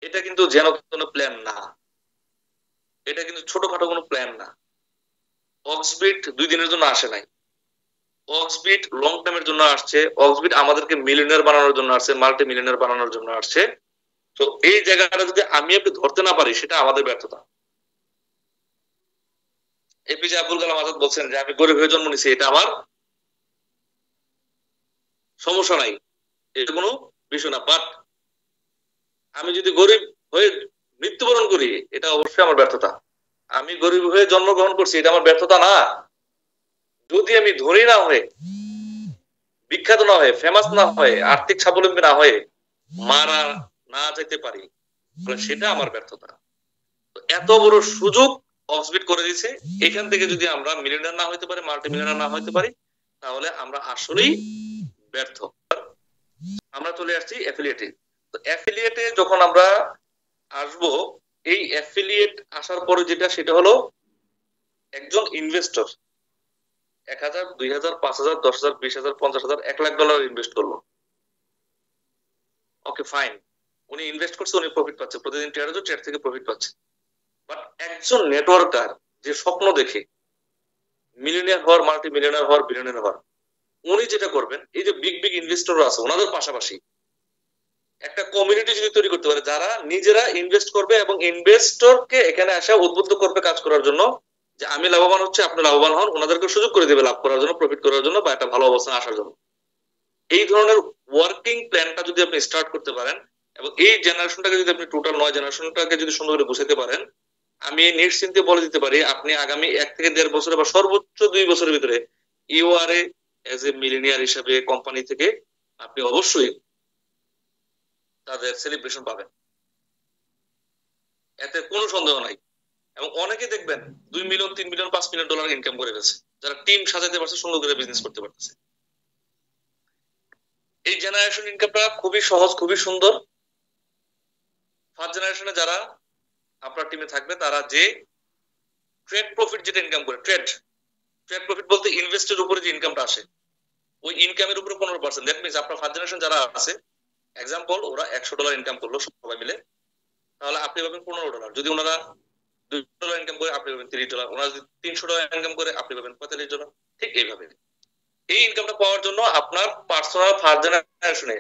এটা কিন্তু যেন কোনো প্ল্যান না, এটা কিন্তু ছোটখাটো কোনো প্ল্যান না। অক্সবিট 2 দিনের জন্য আসে নাই, অক্সবিট লং টার্মের জন্য আসছে। অক্সবিট আমাদেরকে মিলিয়নার বানানোর জন্য আসছে, মাল্টি মিলিয়নার বানানোর জন্য আসছে। তো এই জায়গাটা যদি আমি আপনি ধরতে না পারি, সেটা আমাদের ব্যর্থতা। এপিজে আব্দুল কালাম আজাদ বলছেন যে আমি গরিব হয়ে জন্ম নিছি, এটা আমার সমস্যা নাই, এটা কোনো বিষয় না। বাট আমি যদি গরিব হয়ে মৃত্যুবরণ করি, এটা অবশ্যই আমার ব্যর্থতা। আমি গরিব হয়ে জন্মগ্রহণ করছি, এটা আমার ব্যর্থতা না। যদি আমি ধনী না হয়ে, বিখ্যাত না হয়ে, ফেমাস না হয়ে, আর্থিক স্বাবলম্বী না হয়ে মারা না যেতে পারি, তাহলে সেটা আমার ব্যর্থতা। তো এত বড় সুযোগ অক্সবিট করে দিছে, এখান থেকে যদি আমরা মিলিয়নার না হইতে পারি, মাল্টি মিলিয়নার না হইতে পারি, তাহলে আমরা আসলেই ব্যর্থ। আমরা চলে আসছি অ্যাফিলিয়েটে। তো অ্যাফিলিয়েটে যখন আমরা আসবো, এই অ্যাফিলিয়েট আসার পরে যেটা, সেটা হলো একজন ইনভেস্টর 1,000, 2,000, 5,000, 10,000, 20,000, 50,000, $1,00,000 ইনভেস্ট করলো। ওকে ফাইন, উনি ইনভেস্ট করছে, উনি প্রফিট পাচ্ছে, প্রতিদিন ট্রেড হচ্ছে, ট্রেড থেকে প্রফিট পাচ্ছে। বাট একজন নেটওয়ার্কার যে স্বপ্ন দেখে মিলিয়নিয়ার হওয়ার, মাল্টি মিলিয়নার হওয়ার, বিলিয়নিয়ার হওয়ার, উনি যেটা করবেন, এই যে বিগ বিগ ইনভেস্টর আছে ওনাদের পাশাপাশি একটা কমিউনিটি যদি তৈরি করতে পারে, যারা নিজেরা ইনভেস্ট করবে এবং ইনভেস্টরকে এখানে আসা উদ্বুদ্ধ করবে কাজ করার জন্য, যে আমি লাভবান হচ্ছে, আপনি লাভবান হন, ওনাদেরকে সুযোগ করে দেবে লাভ করার জন্য, প্রফিট করার জন্য, বা একটা ভালো অবস্থানে আসার জন্য। এই ধরনের ওয়ার্কিং প্ল্যানটা যদি আপনি স্টার্ট করতে পারেন, এবং এই জেনারেশনটাকে যদি আপনি টোটাল 9 জেনারেশনটাকে যদি সুন্দর করে বুঝাতে পারেন, আমি নিশ্চিন্তে বলে দিতে পারি আপনি আগামী 1 থেকে 1.5 বছরে বা সর্বোচ্চ 2 বছরের ভিতরে you are as a millionaire হিসাবে কোম্পানি থেকে আপনি অবশ্যই তাদের সেলিব্রেশন পাবেন, এতে কোনো সন্দেহ নাই। এবং অনেকে দেখবেন 2 মিলিয়ন, 3 মিলিয়ন, $5 মিলিয়ন ইনকাম করে গেছে, যারা টিম সাজাতে পারছে, সুন্দর করে বিজনেস করতে পারতেছে। এই জেনারেশন ইনকামটা খুবই সহজ, খুবই সুন্দর। ফার্স্ট জেনারেশনে যারা আপনার টিমে থাকবে, তারা যে ট্রেড প্রফিট যেটা ইনকাম করে, ট্রেড ট্রেড প্রফিট বলতে ইনভেস্টের উপরে যে ইনকামটা আসে, ওই ইনকামের উপরে 15%। দ্যাট মিনস আপনার ফার্স্ট জেনারেশন যারা আছে, এক্সাম্পল ওরা $100 ইনকাম করলো সবাই মিলে, তাহলে আপনি পাবেন $15। যদি ওনারা $2 ইনকাম করে, আপনি পাবেন $30। ওনারা যদি $300 ইনকাম করে, আপনি পাবেন $45। ঠিক এইভাবে এই ইনকামটা পাওয়ার জন্য আপনার পার্সোনাল ফার্স্ট জেনারেশনে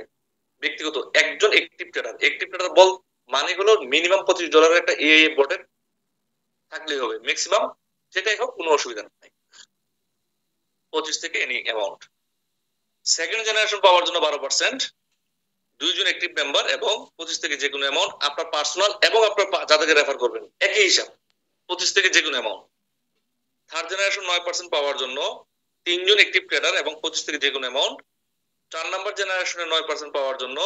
ব্যক্তিগত একজন অ্যাক্টিভ ট্রেডার বল মানে হলো মিনিমাম $25 একটা এআই বটে থাকলেই হবে, ম্যাক্সিমাম যেটাই হোক কোনো অসুবিধা নাই, 25 থেকে এনি অ্যামাউন্ট। সেকেন্ড জেনারেশন পাওয়ার জন্য 12%, 2 জন অ্যাক্টিভ মেম্বার, এবং 25 থেকে যে কোনো অ্যামাউন্ট আপনার পার্সোনাল এবং আপনার যাদেরকে রেফার করবেন একই হিসাব, 25 থেকে যে কোনো অ্যামাউন্ট। থার্ড জেনারেশন 9% পাওয়ার জন্য 3 জন অ্যাক্টিভ ট্রেডার এবং 25 থেকে যে কোনো অ্যামাউন্ট। 4 নম্বর জেনারেশনে 9% পাওয়ার জন্য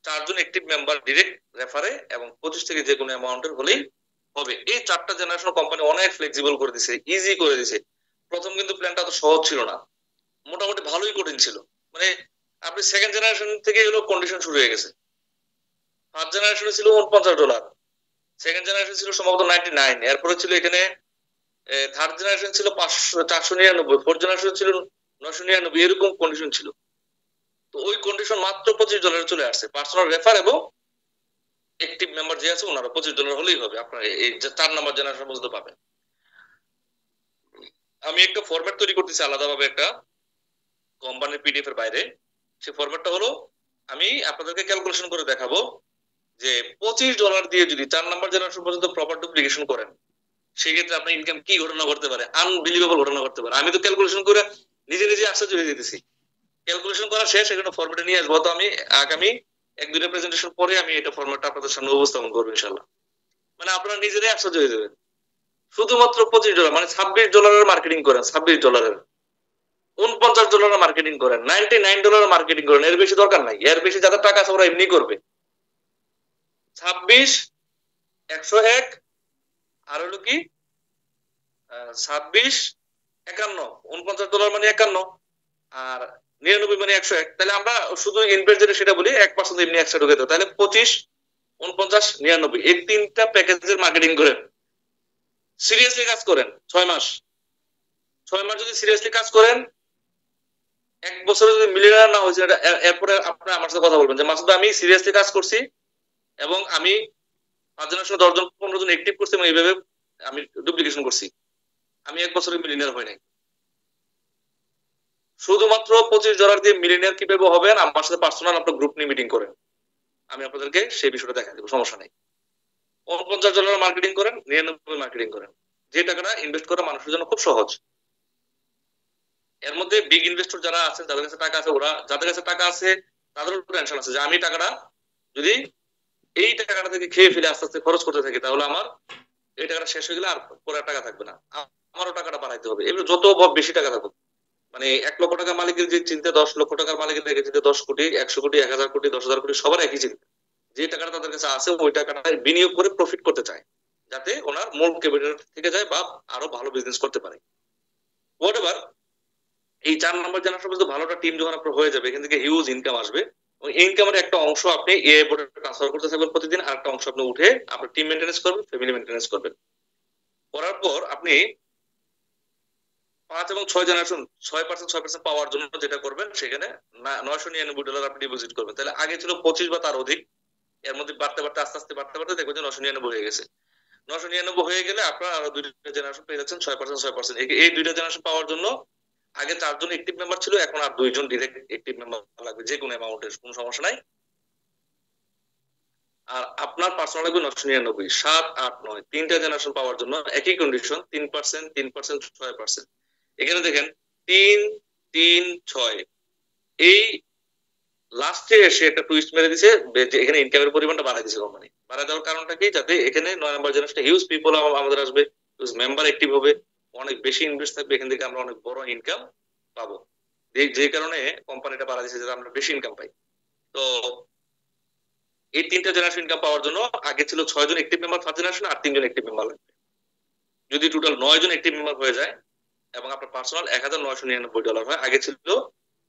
4 জন অ্যাক্টিভ মেম্বার ডিরেক্ট রেফারে এবং 25 থেকে যে কোনো অ্যামাউন্টের হলেই হবে। এই 4টা জেনারেশন কোম্পানি অনেক ফ্লেক্সিবল করে দিছে, ইজি করে দিছে। প্রথম কিন্তু প্ল্যানটা তো সহজ ছিল না, মোটামুটি ভালোই কঠিন ছিল। মানে আপনি সেকেন্ড জেনারেশন থেকে এগুলো কন্ডিশন শুরু হয়ে গেছে। ফার্স্ট জেনারেশনে ছিল $49, সেকেন্ড জেনারেশন ছিল সম্ভবত 99, এরপরে ছিল এখানে থার্ড জেনারেশন ছিল 499, ফোর্থ জেনারেশন ছিল 999, এরকম কন্ডিশন ছিল। তো ওই কন্ডিশন মাত্র $25 চলে আসছে, পার্সোনাল রেফার এবং অ্যাক্টিভ মেম্বার যে আছে ওনারা $25 হলেই হবে, আপনার এই 4 নম্বর জেনারেশন পর্যন্ত পাবেন। আমি একটা ফরম্যাট তৈরি করতেছি আলাদাভাবে একটা কোম্পানির পিডিএফ এর বাইরে। সেই ফরম্যাটটা হলো, আমি আপনাদেরকে ক্যালকুলেশন করে দেখাবো যে $25 দিয়ে যদি 4 নম্বর জেনারেশন পর্যন্ত প্রপার ডুপ্লিকেশন করেন, সেক্ষেত্রে আপনার ইনকাম কি ঘটনা করতে পারে, আনবিলিভেবল ঘটনা করতে পারে। আমি তো ক্যালকুলেশন করে নিজে নিজে আশ্চর্য হয়ে যেতেছি। ক্যালকুলেশন করা শেষ, এখানে ফরম্যাটে নিয়ে আসবো। তো আমি আগামী 1-2 প্রেজেন্টেশন পরে আমি এটা ফরম্যাটটা আপনাদের সামনে উপস্থাপন করবো ইনশাল্লাহ। মানে আপনারা নিজেরাই আশ্চর্য হয়ে যাবেন। শুধুমাত্র $25 মানে $26 মার্কেটিং করেন, $26, $49 মার্কেটিং করেন, $99 মার্কেটিং করেন, এর বেশি দরকার নাই। এর বেশি যাদের টাকা আছে ওরা এমনি করবে। 26, 101, আর হলো কি 26, 51, $49 মানে 51, আর 99 মানে 101। তাহলে আমরা শুধু ইনভেস্ট যেটা সেটা বলি, 1% এমনি একসাথে ঢুকে দেবো। তাহলে 25, 49, 99 এই 3টা প্যাকেজের মার্কেটিং করেন, সিরিয়াসলি কাজ করেন 6 মাস। 6 মাস যদি সিরিয়াসলি কাজ করেন, 1 বছরে যদি মিলিয়নার না হয়েছে, এরপরে আপনারা আমার সাথে কথা বলবেন যে মাসুদ আমি সিরিয়াসলি কাজ করছি এবং আমি 5 জনের সঙ্গে 10 জন 15 জন অ্যাক্টিভ করছে এবং এইভাবে আমি ডুপ্লিকেশন করছি। আমি 1 বছরে মিলিয়নিয়ার হই নাই। শুধুমাত্র 25 ডলার দিয়ে মিলিয়নিয়ার কিভাবে হবেন, আমার সাথে পার্সোনাল আপনার গ্রুপ নিয়ে মিটিং করেন, আমি আপনাদেরকে সেই বিষয়টা দেখা দেবো, সমস্যা নেই। 49 ডলার মার্কেটিং করেন, 99 মার্কেটিং করেন, যে টাকাটা ইনভেস্ট করা মানুষের জন্য খুব সহজ। এর মধ্যে বিগ ইনভেস্টর যারা আছে, যাদের কাছে টাকা আছে, ওরা যাদের কাছে টাকা আছে তাদেরও টেনশন আছে যে আমি টাকাটা যদি এই টাকাটা থেকে খেয়ে ফেলে আস্তে আস্তে খরচ করতে থাকি, তাহলে আমার এই টাকাটা শেষ হয়ে গেলে আর পরে টাকা থাকবে না, আমারও টাকাটা বাড়াইতে হবে। এগুলো যত বেশি টাকা থাকুক, মানে 1 লক্ষ টাকা মালিকের যে চিন্তা, 10 লক্ষ টাকার মালিকের চিন্তা, 10 কোটি, 100 কোটি, 1000 কোটি, 10,000 কোটি, সবার একই চিন্তা। যে টাকাটা তাদের কাছে আছে ওই টাকাটা বিনিয়োগ করে প্রফিট করতে চায়, যাতে ওনার মূল ক্যাপিটাল থেকে যায় বা আরো ভালো বিজনেস করতে পারে। হোয়াট এভার, এই 4 নম্বর জেনারেশন পর্যন্ত ভালো একটা টিম যখন আপনার হয়ে যাবে, এখান থেকে হিউজ ইনকাম আসবে। ওই ইনকামের একটা অংশ আপনি এআই বোর্ডে ট্রান্সফার করতে থাকবেন প্রতিদিন, আর একটা অংশ আপনি উঠে আপনার টিম মেনটেন্স করবেন, ফ্যামিলি মেনটেন্স করবেন। করার পর আপনি 5 এবং 6 জেনারেশন 6% পাওয়ার জন্য যেটা করবেন, সেখানে $999 আপনি ডিপোজিট করবেন। তাহলে আগে ছিল 25 বা তার অধিক, এর মধ্যে বাড়তে বাড়তে আস্তে আস্তে বাড়তে বাড়তে দেখবেন যে 999 হয়ে গেছে। 999 হয়ে গেলে আপনার আরো 2টা জেনারেশন পেয়ে যাচ্ছেন 6%। এই 2টা জেনারেশন পাওয়ার জন্য আগে 4 জন অ্যাক্টিভ মেম্বার ছিল, এখন আর 2 জন ডিরেক্ট অ্যাক্টিভ মেম্বার লাগবে, যে কোনো অ্যামাউন্টের, কোনো সমস্যা নাই। আর আপনার পার্সোনাল লাগবে 999। 7, 8, 9 3টা জেনারেশন পাওয়ার জন্য একই কন্ডিশন, 3%, 3%, 6%। এখানে দেখেন 3, 3, 6, এই লাস্টে এসে একটা টুইস্ট মেরে দিছে যে এখানে ইনকামের পরিমাণটা বাড়াই দিছে কোম্পানি। বাড়াই দেওয়ার কারণটা কি, যাতে এখানে 9 নম্বর জেনারেশন হিউজ পিপল আমাদের আসবে, হিউজ মেম্বার অ্যাক্টিভ হবে, অনেক বেশি ইনভেস্ট থাকবে, এখান থেকে আমরা অনেক বড় ইনকাম পাবো। যে কারণে কোম্পানিটা বাড়াই দিছে, যাতে আমরা বেশি ইনকাম পাই। তো এই 3টা জেনারেশন ইনকাম পাওয়ার জন্য আগে ছিল 6 জন অ্যাক্টিভ মেম্বার ফার্স্ট জেনারেশন, আর 3 জন অ্যাক্টিভ মেম্বার লাগবে। যদি টোটাল 9 জন অ্যাক্টিভ মেম্বার হয়ে যায় এবং আপনার পার্সোনাল $1,999 হয়, আগে ছিল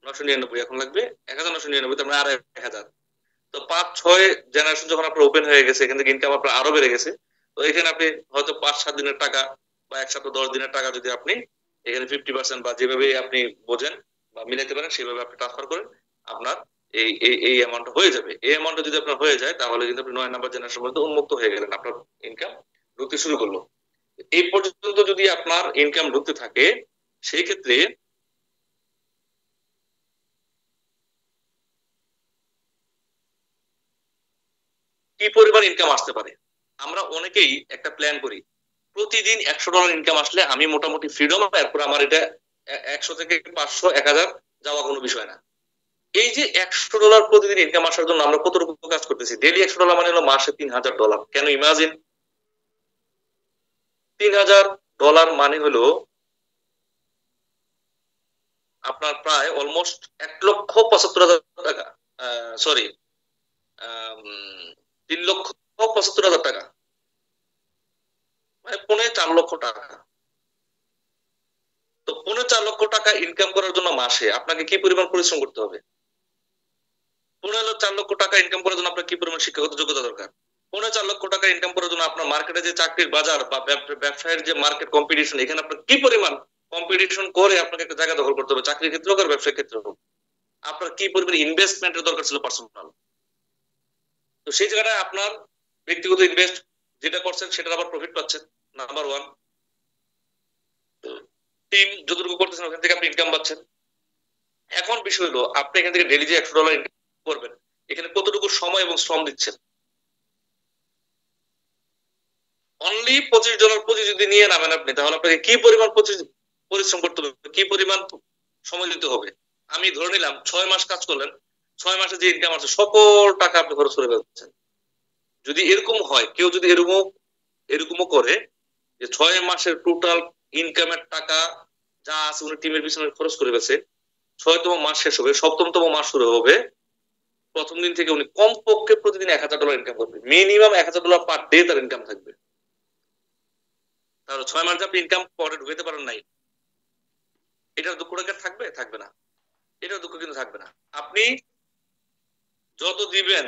999, এখন লাগবে 1,999, তার মানে আর 1,000। তো 5-6 জেনারেশন যখন আপনার ওপেন হয়ে গেছে, এখান থেকে ইনকাম আপনার আরো বেড়ে গেছে। তো এখানে আপনি হয়তো 5-7 দিনের টাকা বা 1 সপ্তাহ 10 দিনের টাকা যদি আপনি এখানে 50% বা যেভাবে আপনি বোঝেন বা মিলাইতে পারেন সেভাবে আপনি ট্রান্সফার করেন, আপনার এই অ্যামাউন্ট হয়ে যাবে। এই অ্যামাউন্ট যদি আপনার হয়ে যায়, তাহলে কিন্তু আপনি 9 নম্বর জেনারেশন মধ্যে উন্মুক্ত হয়ে গেলেন, আপনার ইনকাম ঢুকতে শুরু করলো। এই পর্যন্ত যদি আপনার ইনকাম ঢুকতে থাকে, সেই ক্ষেত্রে কি পরিমাণ ইনকাম আসতে পারে। আমরা অনেকেই একটা প্ল্যান করি, প্রতিদিন $100 ইনকাম আসলে আমি মোটামুটি ফ্রিডম, এরপর আমার এটা 100 থেকে 500, 1000 যাওয়া কোনো বিষয় না। এই যে $100 প্রতিদিন ইনকাম আসার জন্য আমরা কতটুকু কাজ করতেছি। ডেলি $100 মানে হলো মাসে $3,000। কেন, ইমাজিন, $3,000 মানে হলো আপনার প্রায় অলমোস্ট 1,75,000 টাকা, সরি, 3,75,000 টাকা, মানে 4.5 লক্ষ টাকা। তো 4.5 লক্ষ টাকা ইনকাম করার জন্য মাসে আপনাকে কি পরিমাণ পরিশ্রম করতে হবে? 4.5 লক্ষ টাকা ইনকাম করার জন্য আপনার কি পরিমাণ শিক্ষাগত যোগ্যতা দরকার? 4.5 লক্ষ টাকা ইনকাম করার জন্য আপনার মার্কেটে যে চাকরির বাজার বা ব্যবসায়ের যে মার্কেট কম্পিটিশন, এখানে আপনার কি পরিমাণ কম্পিটিশন করে আপনাকে একটা জায়গা দখল করতে হবে, চাকরির ক্ষেত্রে হোক আর ব্যবসার ক্ষেত্রে হোক। আপনার কি পরিমাণ ইনভেস্টমেন্টের দরকার ছিল পার্সোনাল। তো সেই জায়গাটায় আপনার ব্যক্তিগত ইনভেস্ট যেটা করছেন সেটার আবার প্রফিট পাচ্ছেন, নাম্বার 1। টিম যতটুকু করতেছেন ওখান থেকে আপনি ইনকাম পাচ্ছেন। এখন বিষয় হলো আপনি এখান থেকে ডেলি যে $100 ইনকাম করবেন, এখানে কতটুকু সময় এবং শ্রম দিচ্ছেন। অনলি $25 পুঁজি যদি নিয়ে নামেন আপনি, তাহলে আপনাকে কি পরিমাণ পরিশ্রম করতে হবে, কি পরিমাণ সময় দিতে হবে। আমি ধরে নিলাম 6 মাস কাজ করলেন, 6 মাসে যে ইনকাম আছে সকল টাকা আপনি খরচ করে ফেলছেন। যদি এরকম হয়, কেউ যদি এরকমও করে যে 6 মাসের টোটাল ইনকামের টাকা যা আছে উনি টিমের পিছনে খরচ করে ফেলছে, 6তম মাস শেষ হবে, 7তম মাস শুরু হবে, প্রথম দিন থেকে উনি কমপক্ষে প্রতিদিন $1,000 ইনকাম করবে, মিনিমাম $1,000 পার ডে তার ইনকাম থাকবে। তাহলে 6 মাস যে আপনি ইনকাম পরে ঢুকাতে পারেন নাই, এটার দুঃখটা থাকবে? থাকবে না, এটার দুঃখ কিন্তু থাকবে না। আপনি যত দিবেন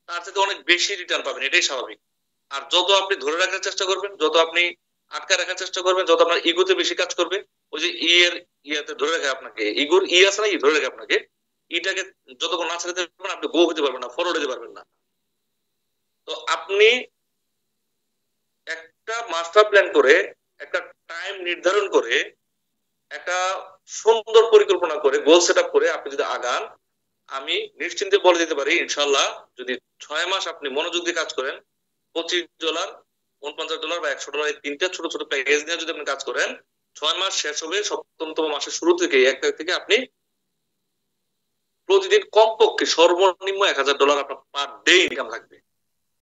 তার থেকে অনেক বেশি রিটার্ন পাবেন, এটাই স্বাভাবিক। আর যত আপনি ধরে রাখার চেষ্টা করবেন, যত আপনি আটকা রাখার চেষ্টা করবেন, যত আপনার ইগোতে বেশি কাজ করবে, ওই যে ইয়াতে ধরে রাখে আপনাকে, ইগোর আছে না, ধরে রাখে আপনাকে, ইটাকে যতক্ষণ না ছাড়তে পারবেন আপনি গো হতে পারবেন না, ফরওয়ার্ড হতে পারবেন না। তো আপনি একটা মাস্টার প্ল্যান করে, একটা টাইম নির্ধারণ করে, একটা সুন্দর পরিকল্পনা করে, গোল সেট আপ করে আপনি যদি আগান, আমি নিশ্চিন্তে বলে দিতে পারি ইনশাল্লাহ, যদি 6 মাস আপনি মনোযোগ দিয়ে কাজ করেন, $25, $49 বা $100 এই তিনটা ছোট ছোট প্যাকেজ নিয়ে যদি আপনি কাজ করেন, 6 মাস শেষ হবে 7তম মাসের শুরু থেকে, 1 তারিখ থেকে আপনি প্রতিদিন কমপক্ষে সর্বনিম্ন $1000 আপনার পার ডে ইনকাম থাকবে।